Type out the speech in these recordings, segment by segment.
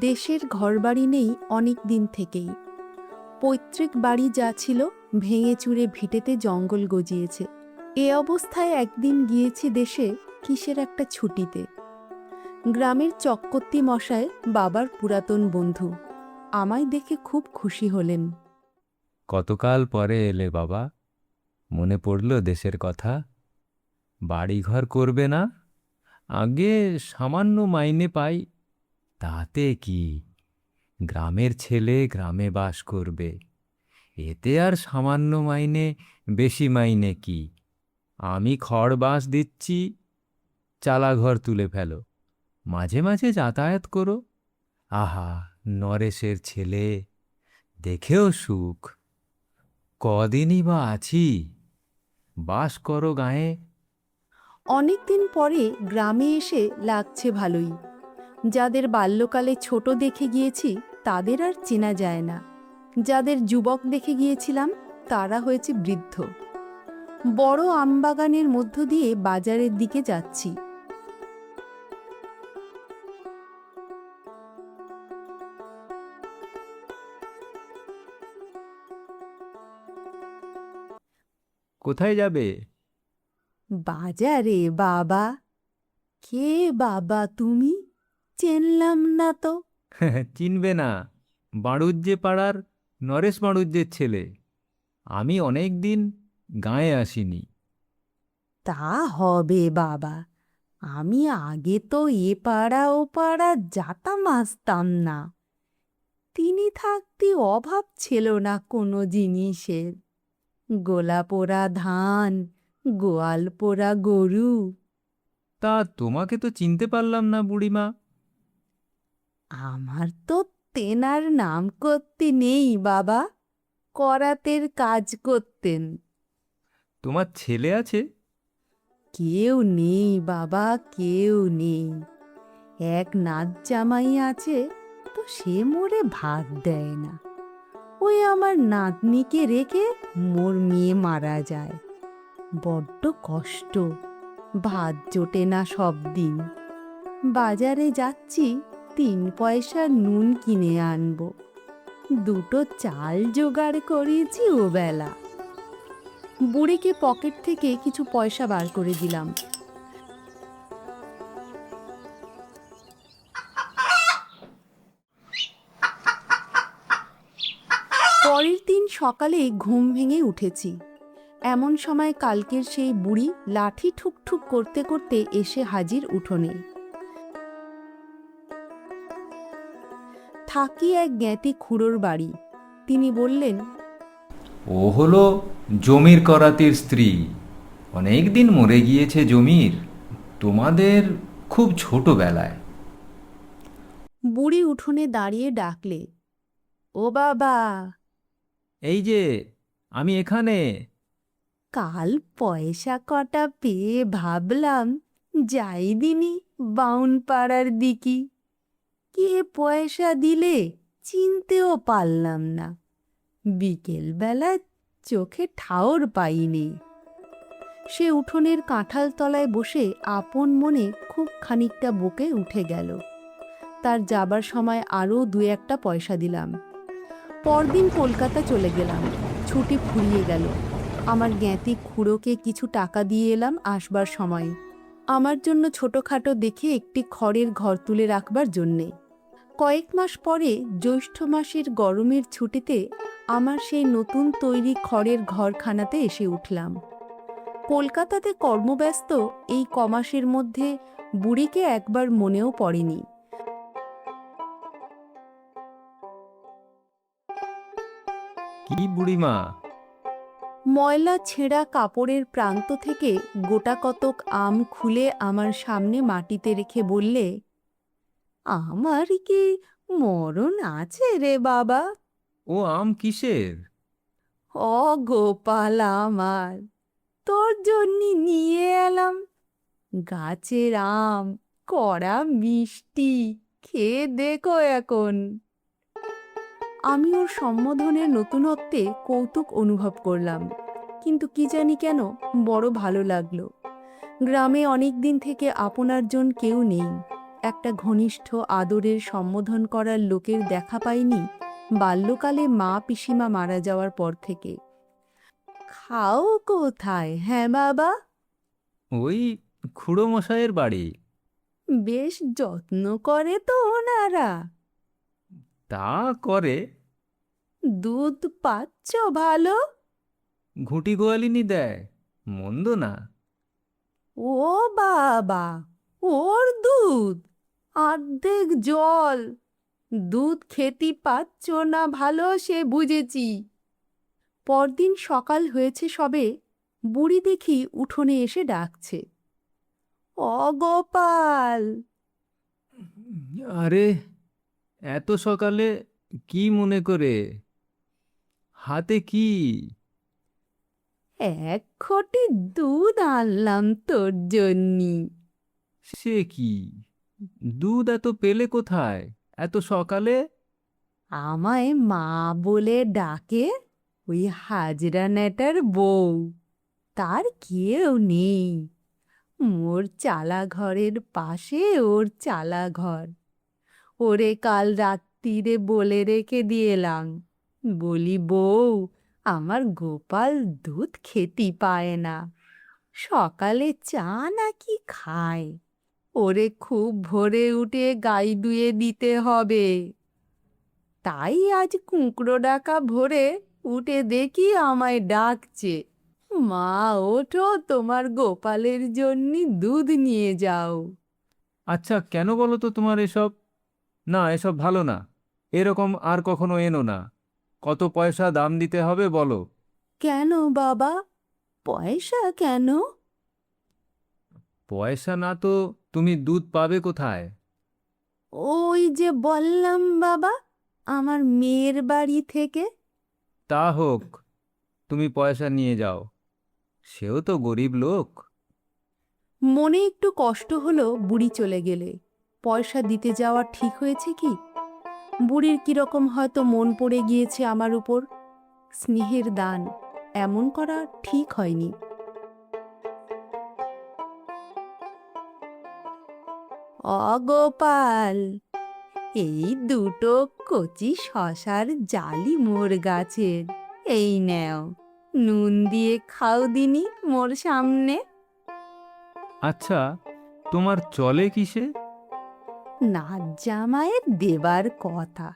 দেশের ঘরবাড়ি নেই অনেক দিন থেকেই। পৈতৃক বাড়ি যা ছিল ভেঙে চুরে ভিটেতে জঙ্গল গজিয়েছে। এ অবস্থায় একদিন গিয়েছি দেশে কিসের একটা ছুটিতে। গ্রামের চক্কর্তি মশায় বাবার পুরাতন বন্ধু, আমায় দেখে খুব খুশি হলেন। কতকাল পরে এলে বাবা, মনে পড়ল দেশের কথা। বাড়িঘর করবে না? আগে সামান্য মাইনে পাই, তাতে কি? গ্রামের ছেলে গ্রামে বাস করবে, এতে আর সামান্য মাইনে বেশি মাইনে কি? আমি খড় বাঁশ দিচ্ছি, চালাঘর তুলে ফেলো, মাঝে মাঝে যাতায়াত করো। আহা, নরেশের ছেলে, দেখেও সুখ। কদিনই বা আছি, বাস করো গাঁয়ে। অনেক দিন পরে গ্রামে এসে লাগছে ভালোই। যাদের বাল্যকালে ছোট দেখে গিয়েছি তাদের আর চেনা যায় না। যাদের যুবক দেখে গিয়েছিলাম তারা হয়েছে বৃদ্ধ। বড় আমবাগানের মধ্য দিয়ে বাজারের দিকে যাচ্ছি। কোথায় যাবে? বাজারে বাবা। কে বাবা তুমি? চেনলাম না তো। চিনবে না, বাড়ুজ্যে পাড়ার নরেশ বাড়ুজ্যের ছেলে। আমি অনেক দিন গাঁয়ে আসিনি। তা হবে বাবা, আমি আগে তো এ পাড়া ও পাড়া যাতাম আসতাম না। তিনি থাকতে অভাব ছিল না কোনো জিনিসের। গোলা পোড়া ধান, গোয়াল পোড়া গরু। তা তোমাকে তো চিনতে পারলাম না বুড়িমা। আমার তো তেনার নাম করতে নেই বাবা, করাতের কাজ করতেন। তোমার ছেলে আছে? কেউ নেই বাবা, কেউ নেই। এক নাত জামাই আছে, তো সে মোরে ভাত দেয় না। ওই আমার নাতনিকে রেখে মোর মেয়ে মারা যায়। বড্ড কষ্ট, ভাত জোটে না সব দিন। বাজারে যাচ্ছি 3 পয়সা নুন কিনে আনবো, দুটো চাল জোগাড় করেছি ও বেলা। বুড়িকে পকেট থেকে কিছু পয়সা বার করে দিলাম। পরের দিন সকালে ঘুম ভেঙে উঠেছি। এমন সময় কালকের সেই বুড়ি লাঠি ঠুকঠুক করতে করতে এসে হাজির উঠোনে। থাকি এক জ্ঞাতি খুড়োর বাড়ি। তিনি বললেন, ও হলো জমির করাতির স্ত্রী। অনেক দিন মরে গিয়েছে জমির, তোমাদের খুব ছোটবেলায়। বুড়ি উঠোনে দাঁড়িয়ে ডাকলে, ও বাবা। এই যে, আমি এখানে। কাল পয়সা কটা পেয়ে ভাবলাম যাই দিনি বাউন পাড়ার দিকি। কে পয়সা দিলে চিনতেও পারলাম না। বিকেলবেলা চোখে ঠাওর পাইনি। সে উঠোনের কাঁঠাল তলায় বসে আপন মনে খুব খানিকটা বকে উঠে গেল। তার যাবার সময় আরও 2-1 পয়সা দিলাম। পরদিন কলকাতা চলে গেলাম। ছুটি ফুরিয়ে গেল। আমার জ্ঞাতি খুড়োকে কিছু টাকা দিয়ে এলাম আসবার সময়, আমার জন্য ছোটখাটো দেখে একটি খড়ের ঘর তুলে রাখবার জন্যে। কয়েক মাস পরে জ্যৈষ্ঠ মাসের গরমের ছুটিতে আমার সেই নতুন তৈরি খড়ের ঘরখানাতে এসে উঠলাম। কলকাতাতে কর্মব্যস্ত এই কমাসের মধ্যে বুড়িকে একবার মনেও পড়েনি। কি বুড়িমা? ময়লা ছেঁড়া কাপড়ের প্রান্ত থেকে গোটা কতক আম খুলে আমার সামনে মাটিতে রেখে বললে, আমার কি মরণ আছে রে বাবা? ও আম কিসের? গোপাল আমার, তোর জন্য নিয়ে এলাম। গাছের আম কড়া মিষ্টি, খেয়ে দেখো এখন। আমি ওর সম্বোধনের নতুনত্বে কৌতুক অনুভব করলাম, কিন্তু কি জানি কেন বড় ভালো লাগলো। গ্রামে অনেক দিন থেকে আপনারজন কেউ নেই, একটা ঘনিষ্ঠ আদরের সম্বোধন করার লোকের দেখা পাইনি বাল্যকালে মা পিসিমা মারা যাওয়ার পর থেকে। খাও কোথায় হ্যাঁ বাবা? ওই খুড়ো মশাইয়ের বাড়ি। বেশ যত্ন করে তো ওনারা। তা করে। দুধ পাচ্ছ ভালো? ঘুঁটি গোয়ালিনি দেয়, মন্দ না। ও বাবা, ওর দুধ অর্ধেক জল। দুধ খেতে পাচ্ছ না ভালো সে বুঝেছি। পরদিন সকাল হয়েছে সবে, বুড়ি দেখি উঠোনে এসে ডাকছে, অগোপাল। আরে, এত সকালে কি মনে করে? হাতে কি? এক ঘটি দুধ আনলাম তোর জন্যি। সে কি, দুধ এত পেলে কোথায় এত সকালে? আমায় মা বলে ডাকে ওই হাজরা নেটার বউ, তার কেউ নেই। মোর চালা ঘরের পাশে ওর চালা ঘর। ওরে কাল রাত্রিরে বলে রেখে দিয়েলাম, বলি বউ, আমার গোপাল দুধ খেতে পায় না, সকালে চা নাকি খায়, ওরে খুব ভোরে উঠে গাই দুয়ে দিতে হবে। তাই আজ কুঁকড়ো ডাকা ভোরে উঠে দেখি আমায় ডাকছে, মা ওঠো, তোমার গোপালের জন্য দুধ নিয়ে যাও। আচ্ছা, কেন বলো তো তোমার এসব? না, এসব ভালো না। এরকম আর কখনো এনো না। কত পয়সা দাম দিতে হবে বলো? কেন বাবা, পয়সা কেন? পয়সা না তো তুমি দুধ পাবে কোথায়? ওই যে বললাম বাবা, আমার মেয়ের বাড়ি থেকে। তা হোক, তুমি পয়সা নিয়ে যাও, সেও তো গরিব লোক। মনে একটু কষ্ট হলো বুড়ি চলে গেলে। পয়সা দিতে যাওয়া ঠিক হয়েছে কি? বুড়ির কিরকম হয়তো মন পড়ে গিয়েছে আমার উপর। স্নেহের দান এমন করা ঠিক হয়নি। অগোপাল, এই দুটো কচি শশার জালি মোর গাছের, এই নেও, নুন দিয়ে খাও দিনি মোর সামনে। আচ্ছা, তোমার চলে কিসে? নাচ জামাইয়ের দেবার কথা,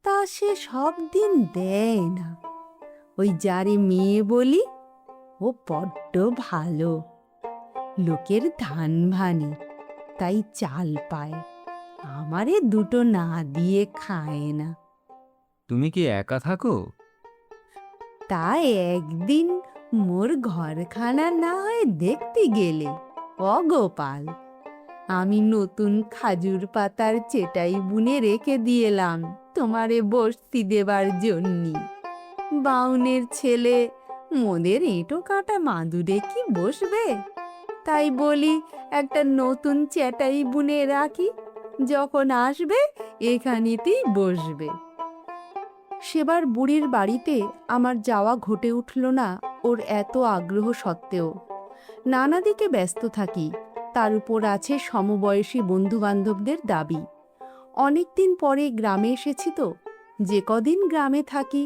তা সে সব দিন দেয় না। ওই যারে মেয়ে বলি, ও বড্ড ভালো, লোকের ধান ভানে, তাই চাল পায়, আমারে দুটো না দিয়ে খায় না। তুমি কি একা থাকো? তাই একদিন মোর ঘরখানা না হয় দেখতে গেলে অগোপাল। আমি নতুন খাজুর পাতার চেটাই বুনে রেখে দিয়েলাম তোমারে বসতি দেবার জন্যি। বাউনের ছেলে, মোদের এঁটো কাটা মাদুরে কি বসবে, তাই বলি একটা নতুন চেটাই বুনে রাখি, যখন আসবে এখানেতেই বসবে। সেবার বুড়ির বাড়িতে আমার যাওয়া ঘটে উঠল না ওর এত আগ্রহ সত্ত্বেও। নানা দিকে ব্যস্ত থাকি, তার উপর আছে সমবয়সী বন্ধুবান্ধবদের দাবি। অনেকদিন পরে গ্রামে এসেছি তো, যে কদিন গ্রামে থাকি,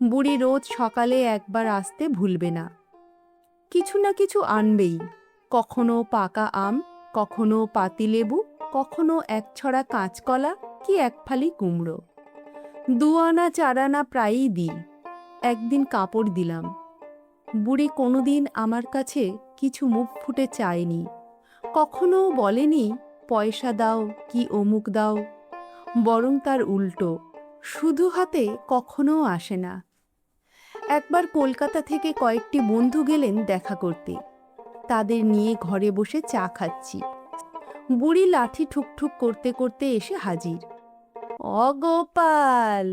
বুড়ি রোজ সকালে একবার আসতে ভুলবে না। কিছু না কিছু আনবেই, কখনো পাকা আম, কখনো পাতিলেবু, কখনো এক ছড়া কাঁচকলা কি এক ফালি কুমড়ো। 2 আনা 4 আনা প্রায়ই দিই। একদিন কাপড় দিলাম। বুড়ি কোনোদিন আমার কাছে কিছু মুখ ফুটে চায়নি, কখনো বলেনি পয়সা দাও কি অমুক দাও, বরং তার উল্টো, শুধু হাতে কখনো আসে না। একবার কলকাতা থেকে কয়েকটি বন্ধু গেলেন দেখা করতে, তাদের নিয়ে ঘরে বসে চা খাচ্ছি। বুড়ি লাঠি ঠুকঠুক করতে করতে এসে হাজির। অগোপাল!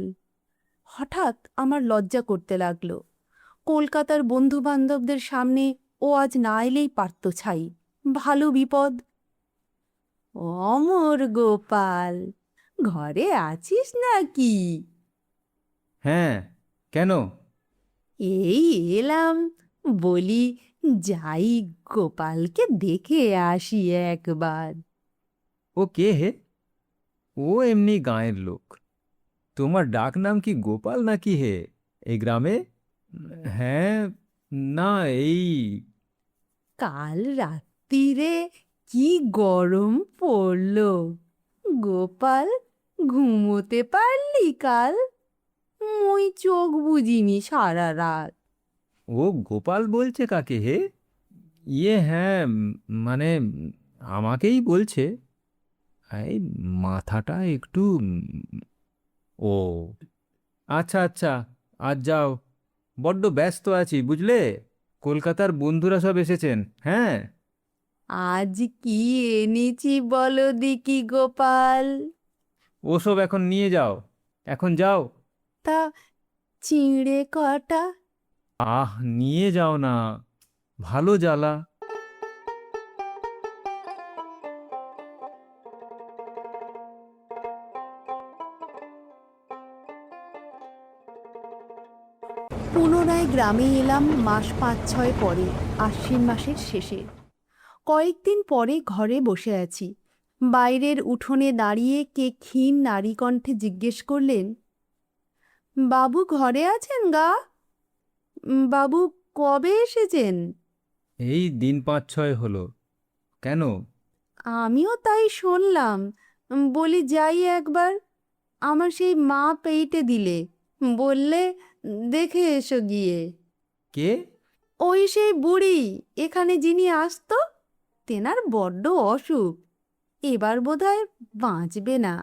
হঠাৎ আমার লজ্জা করতে লাগলো। কলকাতার বন্ধু বান্ধবদের সামনে ও আজ না এলেই পারত ছাই, ভালো বিপদ। অমর গোপাল, ঘরে আছিস নাকি? হ্যাঁ, কেন? এই এলাম, বলি যাই, গোপালকে দেখে আসি একবার। ও কে হে? ও এমনি গাঁয়ের লোক। তোমার ডাক নাম কি গোপাল নাকি হে এই গ্রামে? হ্যাঁ, না, এই কাল রাত্রিরে কি গরম পড়লো গোপাল, ঘুমোতে পারলি কাল? মুই চোখ বুজিনি সারা রাত। ও গোপাল বলছে কাকে হে? হ্যাঁ, মানে আমাকেই বলছে। এই মাথাটা একটু ও আচ্ছা আচ্ছা, আজ যাও, বড্ড ব্যস্ত আছি বুঝলে। কলকাতার বন্ধুরা সব এসেছেন। হ্যাঁ, আজ কি এনেছি বলো দেখি গোপাল? ওসব এখন নিয়ে যাও, এখন যাও। তা চিঁড়ে কটা? আহ, নিয়ে যাও না, ভালো জ্বালা। পুনরায় গ্রামে এলাম মাস ৫-৬ পরে, আশ্বিন মাসের শেষে। কয়েকদিন পরে ঘরে বসে আছি, বাইরের উঠোনে দাঁড়িয়ে কে ক্ষীণ নারীকণ্ঠে জিজ্ঞেস করলেন, বাবু ঘরে আছেন গা? বাবু কবে এসেছেন? এই দিন ৫-৬ হলো। কেন? আমিও তাই শুনলাম, বলি যাই একবার। আমার সেই মা পেইটে দিলে, বললে দেখে এসো গিয়ে। কে? ওই সেই বুড়ি, এখানে যিনি আসতো, তেনার বড্ড অসুখ, এবার বোধহয় বাঁচবে না।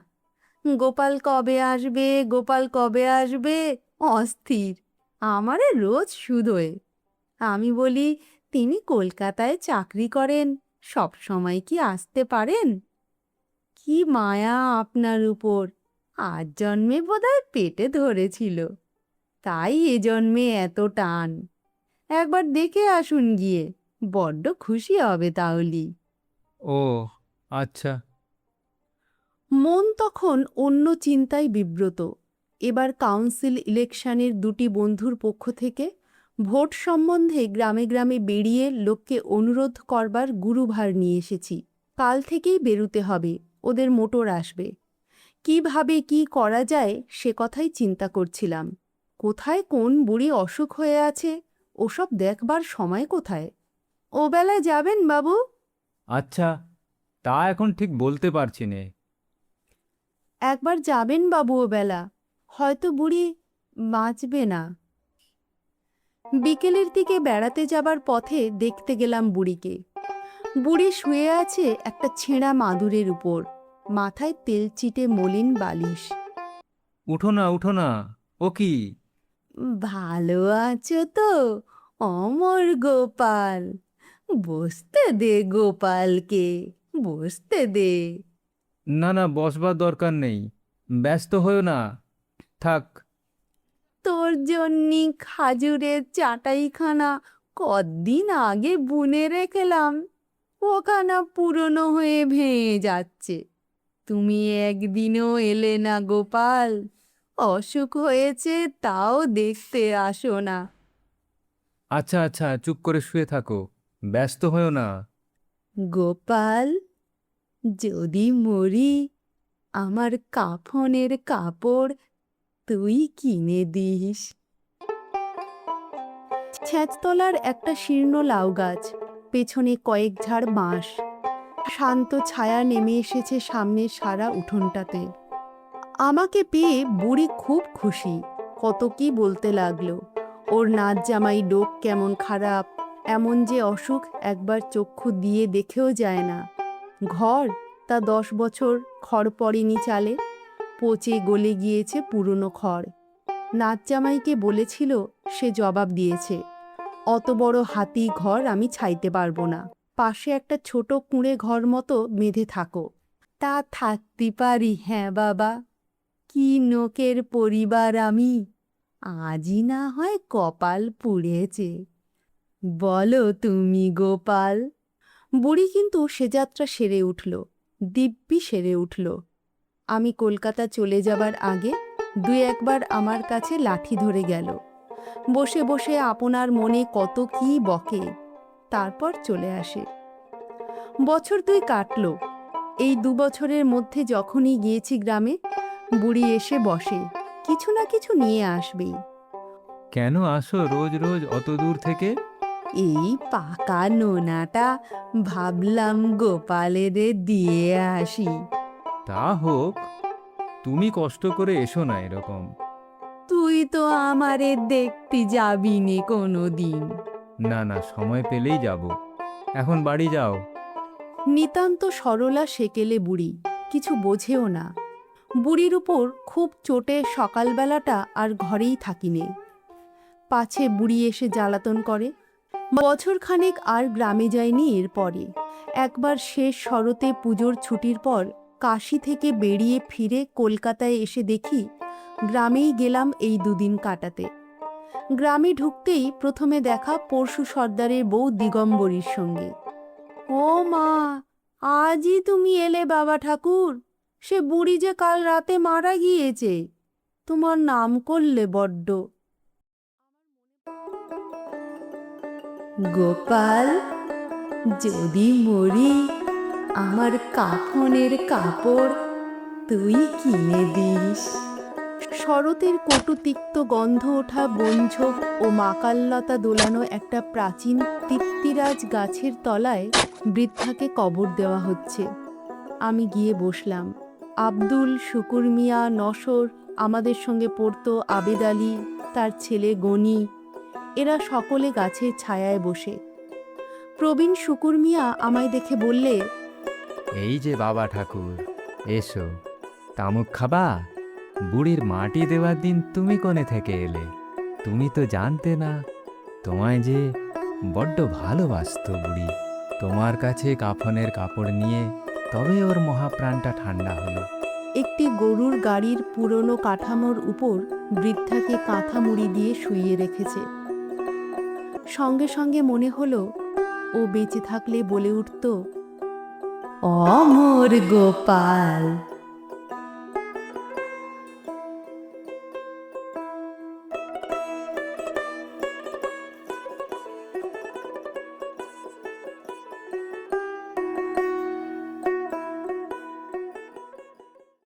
গোপাল কবে আসবে, গোপাল কবে আসবে, অস্থির। আমারে রোজ শুধোয়। আমি বলি, তিনি কলকাতায় চাকরি করেন, সব সময় কি আসতে পারেন? কি মায়া আপনার উপর, আজ জন্মে বোধহয় পেটে ধরেছিল, তাই এ জন্মে এত টান। একবার দেখে আসুন গিয়ে, বড্ড খুশি হবে তাহলে। ও আচ্ছা। মন তখন অন্য চিন্তায় বিব্রত। এবার কাউন্সিল ইলেকশনের দুটি বন্ধুর পক্ষ থেকে ভোট সম্বন্ধে গ্রামে গ্রামে বেরিয়ে লোককে অনুরোধ করবার গুরুভার নিয়ে এসেছি। কাল থেকেই বেরুতে হবে, ওদের মোটর আসবে। কিভাবে কি করা যায় সে কথাই চিন্তা করছিলাম। কোথায় কোন বুড়ি অসুখ হয়ে আছে, ওসব দেখবার সময় কোথায়? ও বেলায় যাবেন বাবু? আচ্ছা, তা এখন ঠিক বলতে পারছি নে। একবার যাবেন বাবু ও বেলা, হয়তো বুড়ি বাঁচবে না। বিকেলের দিকে বেড়াতে যাবার পথে দেখতে গেলাম বুড়িকে। বুড়ি শুয়ে আছে একটা ছেঁড়া মাদুরের উপর, মাথায় তেলচিটে মলিন বালিশ। উঠো না, উঠো না। ও কি? ভালো আছো তো অমর গোপাল? বসতে দে গোপালকে, বসতে দে। না না, বসবার দরকার নেই, ব্যস্ত হয়েও না, থাক। তোর জন্যি খাজুরের চাটাইখানা কদিন আগে বুনে রেখেলাম, ওখানা পুরনো হয়ে ভেঙে যাচ্ছে। তুমি একদিনও এলে না গোপাল, অসুখ হয়েছে তাও দেখতে আসো না। আচ্ছা আচ্ছা, চুপ করে শুয়ে থাকো, ব্যস্ত হয়েও না। গোপাল, যদি মরি, আমার কাফনের কাপড় তুই কিনে দিস। ছ্যাঁচতলার একটা শীর্ণ লাউ গাছ, পেছনে কয়েক ঝাড় বাঁশ, শান্ত ছায়া নেমে এসেছে সামনের সারা উঠোনটাতে। আমাকে পেয়ে বুড়ি খুব খুশি, কত কি বলতে লাগলো। ওর নাচ জামাই ডোক কেমন খারাপ, এমন যে অসুখ একবার চক্ষু দিয়ে দেখেও যায় না। ঘর তা 10 বছর খড় পড়েনি চালে, পচে গলে গিয়েছে পুরনো খড়। নাচ জামাইকে বলেছিল, সে জবাব দিয়েছে, অত বড় হাতি ঘর আমি ছাইতে পারবো না, পাশে একটা ছোট কুঁড়ে ঘর মতো বেঁধে থাকো। তা থাকতে পারি, হ্যাঁ বাবা, কি নোকের পরিবার আমি, আজই না হয় কপাল পুড়েছে। বলো তুমি গোপাল, বুড়ি কিন্তু সে যাত্রা সেরে উঠল, দিব্যি সেরে উঠল। আমি কলকাতা চলে যাবার আগে দুই একবার আমার কাছে লাঠি ধরে গেল, বসে বসে আপনার মনে কত কি বকে, তারপর চলে আসে। বছর দুই কাটল। এই 2 বছরের মধ্যে যখনই গিয়েছি গ্রামে, বুড়ি এসে বসে, কিছু না কিছু নিয়ে আসবেই। কেন আসো রোজ রোজ অত দূর থেকে? এই পাকা নোনাটা ভাবলাম গোপালের দিয়ে আসি। তা হোক, তুমি কষ্ট করে এসো না এরকম। তুই তো আমারে দেখতে যাবি নে কোনো দিন। না না, সময় পেলেই যাব। এখন বাড়ি যাও। নিতান্ত সরলা সেকেলে বুড়ি, কিছু বোঝেও না। বুড়ির উপর খুব চোটে সকালবেলাটা আর ঘরেই থাকিনে, পাছে বুড়ি এসে জ্বালাতন করে। বছরখানেক আর গ্রামে যায়নি। এরপরে একবার শেষ শরতে পুজোর ছুটির পর কাশী থেকে বেরিয়ে ফিরে কলকাতায় এসে দেখি গ্রামেই গেলাম এই 2 দিন কাটাতে। গ্রামে ঢুকতেই প্রথমে দেখা পরশু সর্দারের বউ দিগম্বরীর সঙ্গে। ও মা, আজই তুমি এলে বাবা ঠাকুর? সে বুড়ি যে কাল রাতে মারা গিয়েছে, তোমার নাম করলে বড্ড। গোপাল, যদি মরি আমার কাফনের কাপড় তুই কিনে দিস। শরতের কটুতিক্ত গন্ধ ওঠা বনঝোপ ও মাকাললতা দোলানো একটা প্রাচীন তৃপ্তিরাজ গাছের তলায় বৃদ্ধাকে কবর দেওয়া হচ্ছে। আমি গিয়ে বসলাম। আব্দুল, শুকুর মিয়া, নসর, আমাদের সঙ্গে পড়তো আবেদ আলী, তার ছেলে গনি, এরা সকলে গাছের ছায়ায় বসে। প্রবীণ শুকুর মিয়া আমায় দেখে বললে, এই যে বাবা ঠাকুর, এসো। তামুক খাবা? বুড়ির মাটি দেওয়ার দিন তুমি কোণে থেকে এলে? তুমি তো জানতে না, তোমায় যে বড্ড ভালোবাসতো বুড়ি। তোমার কাছে কাফনের কাপড় নিয়ে তবে ওর মহাপ্রাণটা ঠান্ডা হলো। একটি গরুর গাড়ির পুরনো কাঠামোর উপর বৃদ্ধাকে কাঁথা মুড়ি দিয়ে শুইয়ে রেখেছে। সঙ্গে সঙ্গে মনে হলো ও বেঁচে থাকলে বলে উঠত, অমর গোপাল।